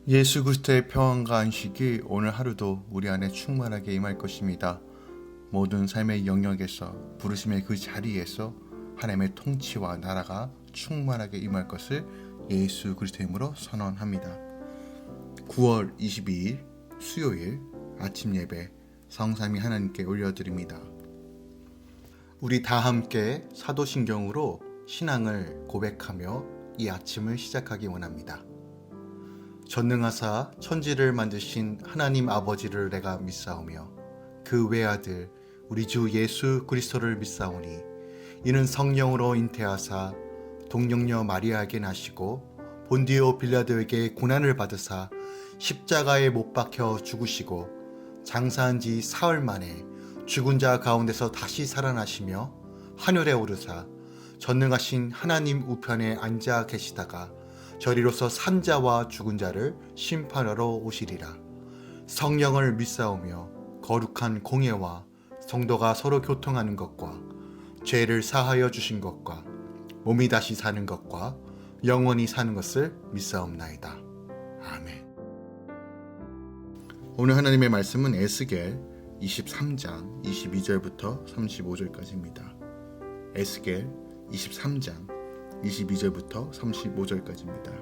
예수 그리스도의 평안과 안식이 오늘 하루도 우리 안에 충만하게 임할 것입니다. 모든 삶의 영역에서 부르심의 그 자리에서 하나님의 통치와 나라가 충만하게 임할 것을 예수 그리스도의 이름으로 선언합니다. 9월 22일 수요일 아침 예배 성삼위 하나님께 올려드립니다. 우리 다 함께 사도신경으로 신앙을 고백하며 이 아침을 시작하기 원합니다. 전능하사 천지를 만드신 하나님 아버지를 내가 믿사오며 그 외아들 우리 주 예수 그리스도를 믿사오니 이는 성령으로 잉태하사 동정녀 마리아에게 나시고 본디오 빌라도에게 고난을 받으사 십자가에 못 박혀 죽으시고 장사한 지 사흘 만에 죽은 자 가운데서 다시 살아나시며 하늘에 오르사 전능하신 하나님 우편에 앉아 계시다가 저리로서 산 자와 죽은 자를 심판하러 오시리라. 성령을 믿사오며 거룩한 공예와 성도가 서로 교통하는 것과 죄를 사하여 주신 것과 몸이 다시 사는 것과 영원히 사는 것을 믿사옵나이다. 아멘. 오늘 하나님의 말씀은 에스겔 23장 22절부터 35절까지입니다. 에스겔 23장 22절부터 35절까지입니다.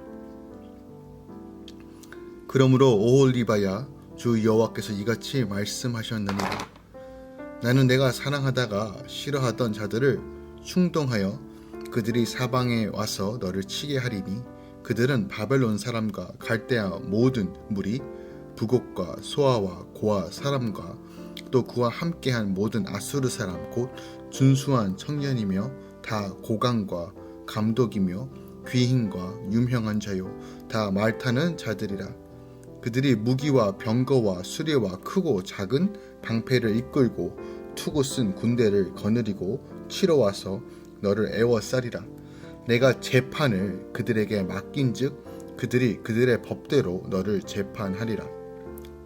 그러므로 오홀리바야 주 여호와께서 이같이 말씀하셨느니라. 나는 내가 사랑하다가 싫어하던 자들을 충동하여 그들이 사방에 와서 너를 치게 하리니 그들은 바벨론 사람과 갈대아 모든 무리 부곡과 소아와 고아 사람과 또 그와 함께한 모든 아수르 사람 곧 준수한 청년이며 다 고강과 감독이며 귀hin과 유명한 자요 다 말타는 자들이라. 그들이 무기와 병거와 수레와 크고 작은 방패를 이끌고 투구 쓴 군대를 거느리고 치러 와서 너를 애워싸리라. 내가 재판을 그들에게 맡긴즉 그들이 그들의 법대로 너를 재판하리라.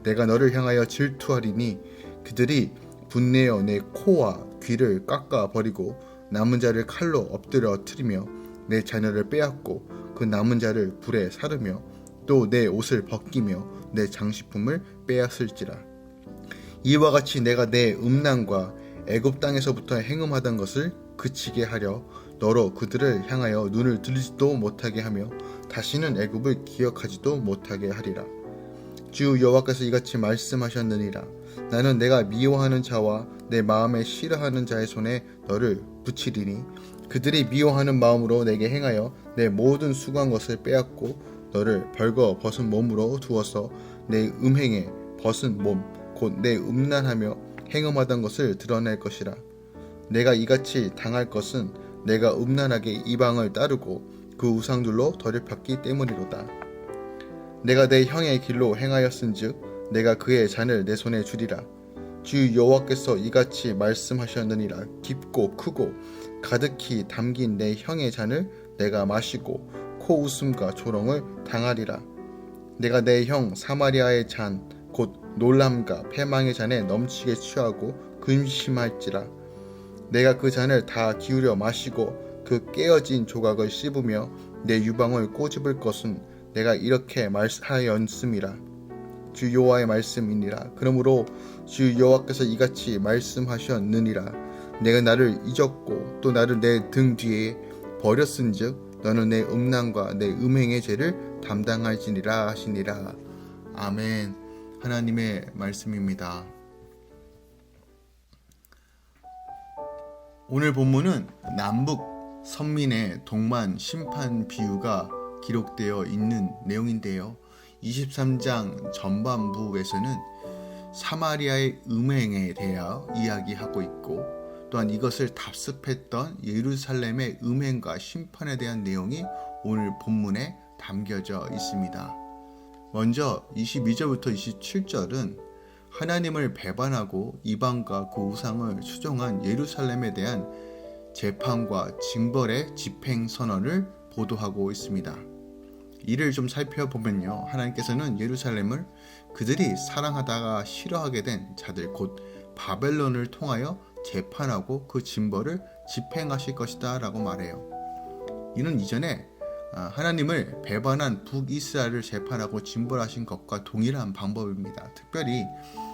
내가 너를 향하여 질투하리니 그들이 분내어 내 코와 귀를 깎아 버리고 남은 자를 칼로 엎드려 트리며 내 자녀를 빼앗고 그 남은 자를 불에 사르며 또 내 옷을 벗기며 내 장식품을 빼앗을지라. 이와 같이 내가 내 음란과 애굽 땅에서부터 행음하던 것을 그치게 하려 너로 그들을 향하여 눈을 들지도 못하게 하며 다시는 애굽을 기억하지도 못하게 하리라. 주 여호와께서 이같이 말씀하셨느니라. 나는 내가 미워하는 자와 내 마음에 싫어하는 자의 손에 너를 붙이리니 그들이 미워하는 마음으로 내게 행하여 내 모든 수고한 것을 빼앗고 너를 벌거 벗은 몸으로 두어서 내 음행에 벗은 몸 곧 내 음란하며 행음하던 것을 드러낼 것이라. 내가 이같이 당할 것은 내가 음란하게 이방을 따르고 그 우상들로 더럽혔기 때문이로다. 내가 내 형의 길로 행하였은즉 내가 그의 잔을 내 손에 주리라. 주 여호와께서 이같이 말씀하셨느니라. 깊고 크고 가득히 담긴 내 형의 잔을 내가 마시고 코웃음과 조롱을 당하리라. 내가 내 형 사마리아의 잔 곧 놀람과 패망의 잔에 넘치게 취하고 근심할지라. 내가 그 잔을 다 기울여 마시고 그 깨어진 조각을 씹으며 내 유방을 꼬집을 것은 내가 이렇게 말하였음이라. 주 여호와의 말씀이니라. 그러므로 주 여호와께서 이같이 말씀하셨느니라. 내가 나를 잊었고 또 나를 내 등 뒤에 버렸은즉 너는 내 음란과 내 음행의 죄를 담당할지니라 하시니라. 아멘. 하나님의 말씀입니다. 오늘 본문은 남북 선민의 동만 심판 비유가 기록되어 있는 내용인데요. 23장 전반부에서는 사마리아의 음행에 대하여 이야기하고 있고 또한 이것을 답습했던 예루살렘의 음행과 심판에 대한 내용이 오늘 본문에 담겨져 있습니다. 먼저 22절부터 27절은 하나님을 배반하고 이방과 그 우상을 추종한 예루살렘에 대한 재판과 징벌의 집행선언을 보도하고 있습니다. 이를 좀 살펴보면요, 하나님께서는 예루살렘을 그들이 사랑하다가 싫어하게 된 자들 곧 바벨론을 통하여 재판하고 그 징벌을 집행하실 것이다 라고 말해요. 이는 이전에 하나님을 배반한 북이스라엘을 재판하고 징벌하신 것과 동일한 방법입니다. 특별히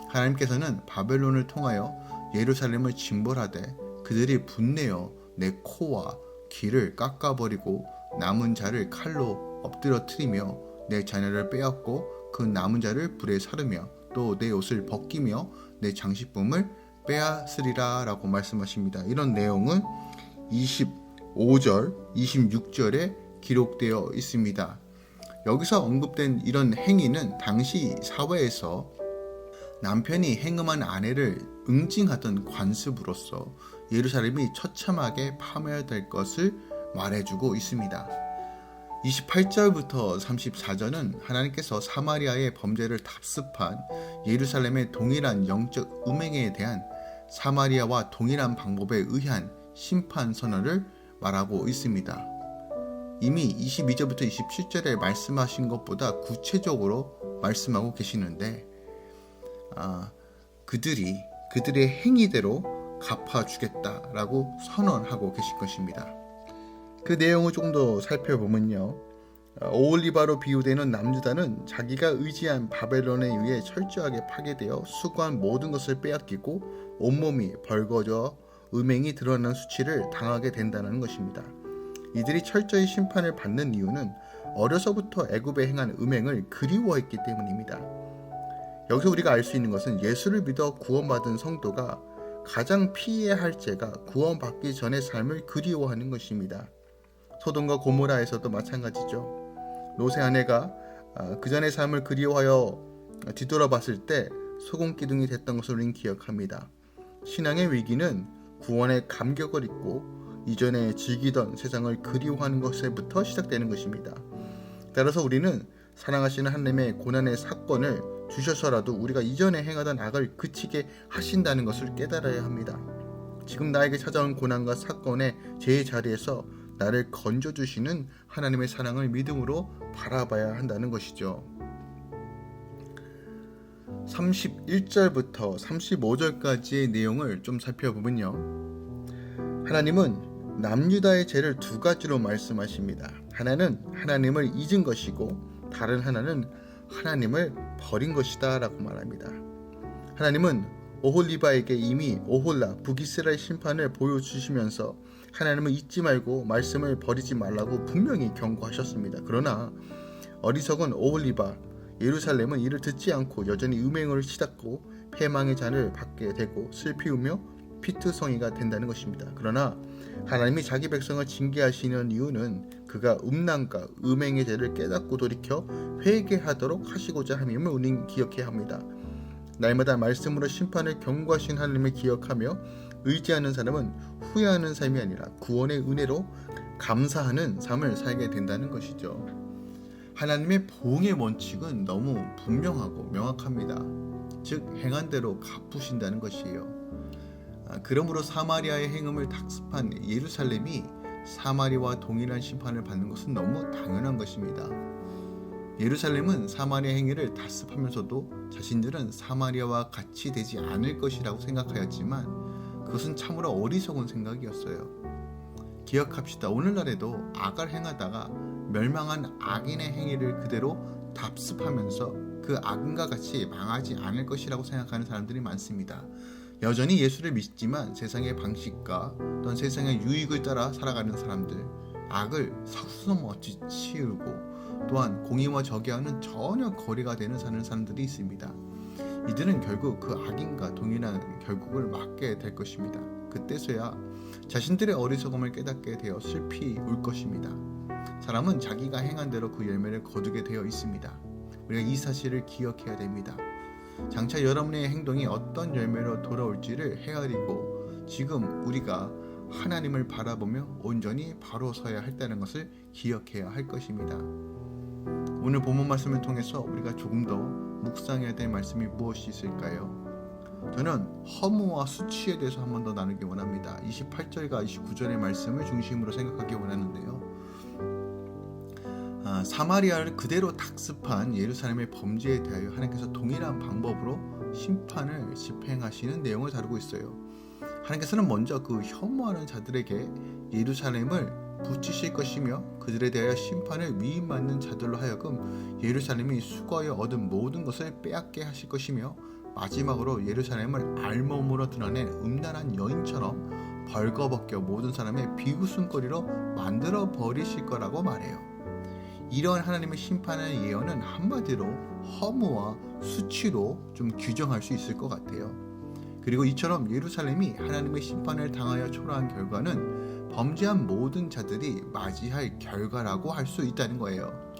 하나님께서는 바벨론을 통하여 예루살렘을 징벌하되 그들이 분내어 내 코와 귀를 깎아버리고 남은 자를 칼로 엎드러뜨리며 내 자녀를 빼앗고 그 남은 자를 불에 사르며 또 내 옷을 벗기며 내 장식품을 빼앗으리라 라고 말씀하십니다. 이런 내용은 25절, 26절에 기록되어 있습니다. 여기서 언급된 이런 행위는 당시 사회에서 남편이 행음한 아내를 응징하던 관습으로서 예루살렘이 처참하게 파멸될 것을 말해주고 있습니다. 28절부터 34절은 하나님께서 사마리아의 범죄를 답습한 예루살렘의 동일한 영적 음행에 대한 사마리아와 동일한 방법에 의한 심판 선언을 말하고 있습니다. 이미 22절부터 27절에 말씀하신 것보다 구체적으로 말씀하고 계시는데 그들의 행위대로 갚아주겠다라고 선언하고 계신 것입니다. 그 내용을 조금 더 살펴보면요. 오홀리바로 비유되는 남유다는 자기가 의지한 바벨론에 의해 철저하게 파괴되어 수고한 모든 것을 빼앗기고 온몸이 벌거져 음행이 드러나는 수치를 당하게 된다는 것입니다. 이들이 철저히 심판을 받는 이유는 어려서부터 애굽에 행한 음행을 그리워했기 때문입니다. 여기서 우리가 알 수 있는 것은 예수를 믿어 구원받은 성도가 가장 피해야 할 죄가 구원받기 전의 삶을 그리워하는 것입니다. 소돔과 고모라에서도 마찬가지죠. 롯의 아내가 그 전의 삶을 그리워하여 뒤돌아봤을 때 소금기둥이 됐던 것을 우리는 기억합니다. 신앙의 위기는 구원의 감격을 잊고 이전에 즐기던 세상을 그리워하는 것에부터 시작되는 것입니다. 따라서 우리는 사랑하시는 하나님의 고난의 사건을 주셔서라도 우리가 이전에 행하던 악을 그치게 하신다는 것을 깨달아야 합니다. 지금 나에게 찾아온 고난과 사건의 제자리에서 나를 건져주시는 하나님의 사랑을 믿음으로 바라봐야 한다는 것이죠. 31절부터 35절까지의 내용을 좀 살펴보면요. 하나님은 남유다의 죄를 두 가지로 말씀하십니다. 하나는 하나님을 잊은 것이고 다른 하나는 하나님을 버린 것이다 라고 말합니다. 하나님은 오홀리바에게 이미 오홀라 북이스라엘 심판을 보여주시면서 하나님을 잊지 말고 말씀을 버리지 말라고 분명히 경고하셨습니다. 그러나 어리석은 오홀리바 예루살렘은 이를 듣지 않고 여전히 음행을 치닫고 패망의 잔을 받게 되고 슬피우며 피투성이가 된다는 것입니다. 그러나 하나님이 자기 백성을 징계하시는 이유는 그가 음란과 음행의 죄를 깨닫고 돌이켜 회개하도록 하시고자 함임을 우리는 기억해야 합니다. 날마다 말씀으로 심판을 경고하신 하나님을 기억하며 의지하는 사람은 후회하는 삶이 아니라 구원의 은혜로 감사하는 삶을 살게 된다는 것이죠. 하나님의 보응의 원칙은 너무 분명하고 명확합니다. 즉 행한 대로 갚으신다는 것이에요. 그러므로 사마리아의 행음을 답습한 예루살렘이 사마리아와 동일한 심판을 받는 것은 너무 당연한 것입니다. 예루살렘은 사마리아 행위를 답습하면서도 자신들은 사마리아와 같이 되지 않을 것이라고 생각하였지만 그것은 참으로 어리석은 생각이었어요. 기억합시다. 오늘날에도 악을 행하다가 멸망한 악인의 행위를 그대로 답습하면서 그 악인과 같이 망하지 않을 것이라고 생각하는 사람들이 많습니다. 여전히 예수를 믿지만 세상의 방식과 또는 세상의 유익을 따라 살아가는 사람들, 악을 석수너머지 치우고 또한 공의와 적의와는 전혀 거리가 되는 사는 사람들이 있습니다. 이들은 결국 그 악인과 동일한 결국을 맞게 될 것입니다. 그때서야 자신들의 어리석음을 깨닫게 되어 슬피 울 것입니다. 사람은 자기가 행한 대로 그 열매를 거두게 되어 있습니다. 우리가 이 사실을 기억해야 됩니다. 장차 여러분의 행동이 어떤 열매로 돌아올지를 헤아리고 지금 우리가 하나님을 바라보며 온전히 바로 서야 한다는 것을 기억해야 할 것입니다. 오늘 본문 말씀을 통해서 우리가 조금 더 묵상해야 될 말씀이 무엇이 있을까요? 저는 허무와 수치에 대해서 한 번 더 나누기 원합니다. 28절과 29절의 말씀을 중심으로 생각하기 원하는데요. 사마리아를 그대로 답습한 예루살렘의 범죄에 대하여 하나님께서 동일한 방법으로 심판을 집행하시는 내용을 다루고 있어요. 하나님께서는 먼저 그 혐오하는 자들에게 예루살렘을 붙이실 것이며 그들에 대하여 심판을 위임받는 자들로 하여금 예루살렘이 수고하여 얻은 모든 것을 빼앗게 하실 것이며 마지막으로 예루살렘을 알몸으로 드러낸 음란한 여인처럼 벌거벗겨 모든 사람의 비웃음거리로 만들어 버리실 거라고 말해요. 이러한 하나님의 심판의 예언은 한마디로 허무와 수치로 좀 규정할 수 있을 것 같아요. 그리고 이처럼 예루살렘이 하나님의 심판을 당하여 초라한 결과는 범죄한 모든 자들이 맞이할 결과라고 할 수 있다는 거예요.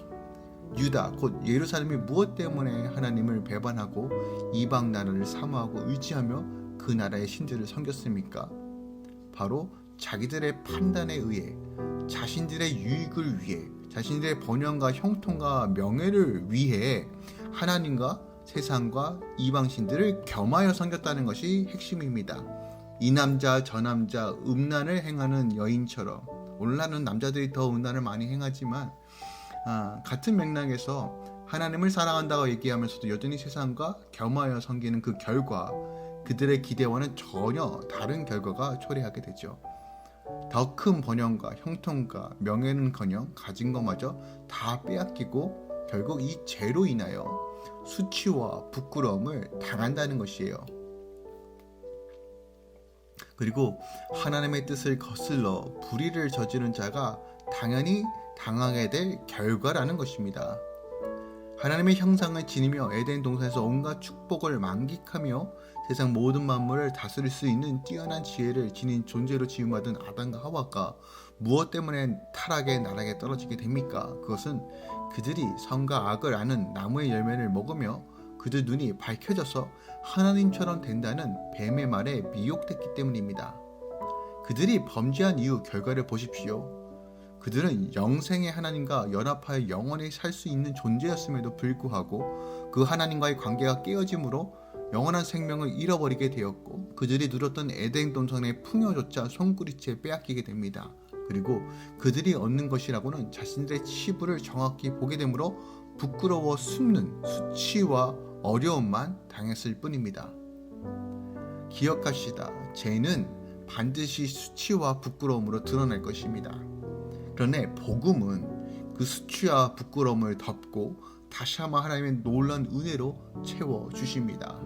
유다 곧 예루살렘이 무엇 때문에 하나님을 배반하고 이방 나라를 사모하고 의지하며 그 나라의 신들을 섬겼습니까? 바로 자기들의 판단에 의해 자신들의 유익을 위해 자신들의 번영과 형통과 명예를 위해 하나님과 세상과 이방신들을 겸하여 섬겼다는 것이 핵심입니다. 이 남자 저 남자 음란을 행하는 여인처럼, 오늘날은 남자들이 더 음란을 많이 행하지만 같은 맥락에서 하나님을 사랑한다고 얘기하면서도 여전히 세상과 겸하여 섬기는 그 결과, 그들의 기대와는 전혀 다른 결과가 초래하게 되죠. 더 큰 번영과 형통과 명예는커녕 가진 것마저 다 빼앗기고 결국 이 죄로 인하여 수치와 부끄러움을 당한다는 것이에요. 그리고 하나님의 뜻을 거슬러 불의를 저지른 자가 당연히 당하게 될 결과라는 것입니다. 하나님의 형상을 지니며 에덴 동산에서 온갖 축복을 만끽하며 세상 모든 만물을 다스릴 수 있는 뛰어난 지혜를 지닌 존재로 지음받은 아담과 하와가 무엇 때문에 타락의 나락에 떨어지게 됩니까? 그것은 그들이 선과 악을 아는 나무의 열매를 먹으며 그들 눈이 밝혀져서 하나님처럼 된다는 뱀의 말에 미혹됐기 때문입니다. 그들이 범죄한 이후 결과를 보십시오. 그들은 영생의 하나님과 연합하여 영원히 살 수 있는 존재였음에도 불구하고 그 하나님과의 관계가 깨어짐으로 영원한 생명을 잃어버리게 되었고 그들이 누렸던 에덴 동산의 풍요조차 손구리째 빼앗기게 됩니다. 그리고 그들이 얻는 것이라고는 자신들의 치부를 정확히 보게 되므로 부끄러워 숨는 수치와 어려움만 당했을 뿐입니다. 기억하시다. 죄는 반드시 수치와 부끄러움으로 드러날 것입니다. 그런데 복음은 그 수치와 부끄러움을 덮고 다시 한번 하나님의 놀라운 은혜로 채워주십니다.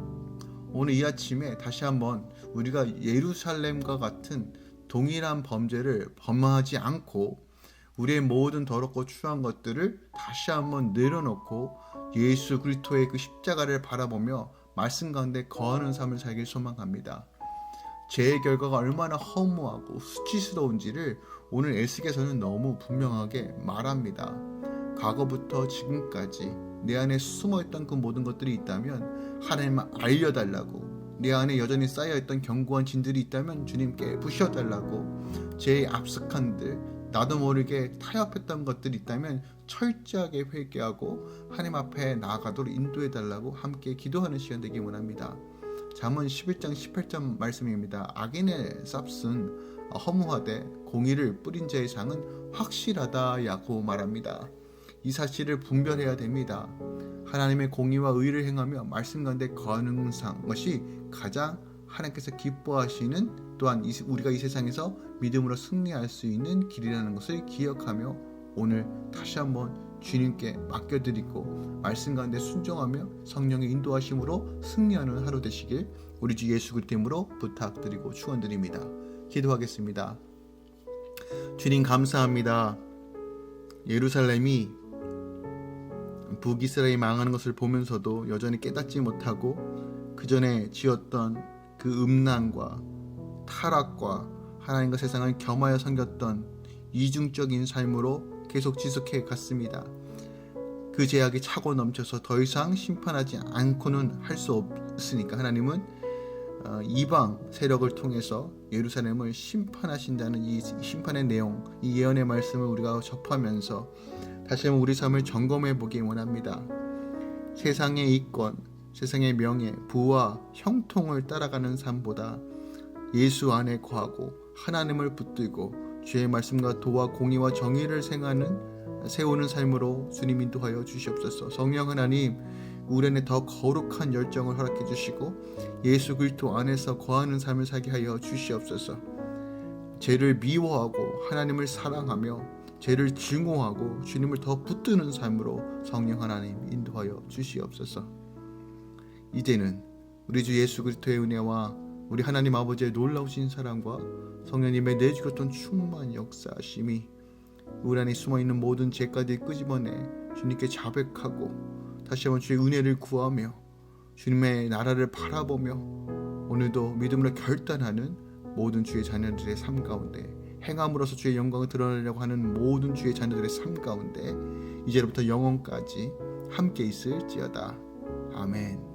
오늘 이 아침에 다시 한번 우리가 예루살렘과 같은 동일한 범죄를 범하지 않고 우리의 모든 더럽고 추한 것들을 다시 한번 내려놓고 예수 그리스도의 그 십자가를 바라보며 말씀 가운데 거하는 삶을 살길 소망합니다. 죄의 결과가 얼마나 허무하고 수치스러운지를 오늘 에스겔서는 너무 분명하게 말합니다. 과거부터 지금까지 내 안에 숨어있던 그 모든 것들이 있다면 하나님을 알려달라고, 내 안에 여전히 쌓여있던 견고한 진들이 있다면 주님께 부셔달라고, 죄의 압습한들, 나도 모르게 타협했던 것들이 있다면 철저하게 회개하고 하나님 앞에 나아가도록 인도해달라고 함께 기도하는 시간 되기 원합니다. 잠언 11장 18절 말씀입니다. 악인의 쌉은 허무하되 공의를 뿌린 자의 상은 확실하다라고 말합니다. 이 사실을 분별해야 됩니다. 하나님의 공의와 의를 행하며 말씀 가운데 거하는 것이 가장 하나님께서 기뻐하시는, 또한 우리가 이 세상에서 믿음으로 승리할 수 있는 길이라는 것을 기억하며 오늘 다시 한번 주님께 맡겨드리고 말씀 가운데 순종하며 성령의 인도하심으로 승리하는 하루 되시길 우리 주 예수 그리스도 이름으로 부탁드리고 축원드립니다. 기도하겠습니다. 주님 감사합니다. 예루살렘이 북이스라엘이 망하는 것을 보면서도 여전히 깨닫지 못하고 그 전에 지었던 그 음란과 타락과 하나님과 세상을 겸하여 섬겼던 이중적인 삶으로 계속 지속해 갔습니다. 그 죄악이 차고 넘쳐서 더 이상 심판하지 않고는 할 수 없으니까 하나님은 이방 세력을 통해서 예루살렘을 심판하신다는 이 심판의 내용, 이 예언의 말씀을 우리가 접하면서 다시 한번 우리 삶을 점검해 보기 원합니다. 세상의 이권, 세상의 명예, 부와 형통을 따라가는 삶보다 예수 안에 거하고 하나님을 붙들고 주의 말씀과 도와 공의와 정의를 세우는 삶으로 주님 인도하여 주시옵소서. 성령 하나님, 우리 안에 더 거룩한 열정을 허락해 주시고 예수 그리스도 안에서 거하는 삶을 살게 하여 주시옵소서. 죄를 미워하고 하나님을 사랑하며 죄를 증오하고 주님을 더 붙드는 삶으로 성령 하나님 인도하여 주시옵소서. 이제는 우리 주 예수 그리스도의 은혜와 우리 하나님 아버지의 놀라우신 사랑과 성령님의 내주셨던 충만 역사하심이 우리 안에 숨어있는 모든 죄까지 끄집어내 주님께 자백하고 다시 한번 주의 은혜를 구하며 주님의 나라를 바라보며 오늘도 믿음으로 결단하는 모든 주의 자녀들의 삶 가운데, 행함으로써 주의 영광을 드러내려고 하는 모든 주의 자녀들의 삶 가운데 이제부터 영원까지 함께 있을지어다. 아멘.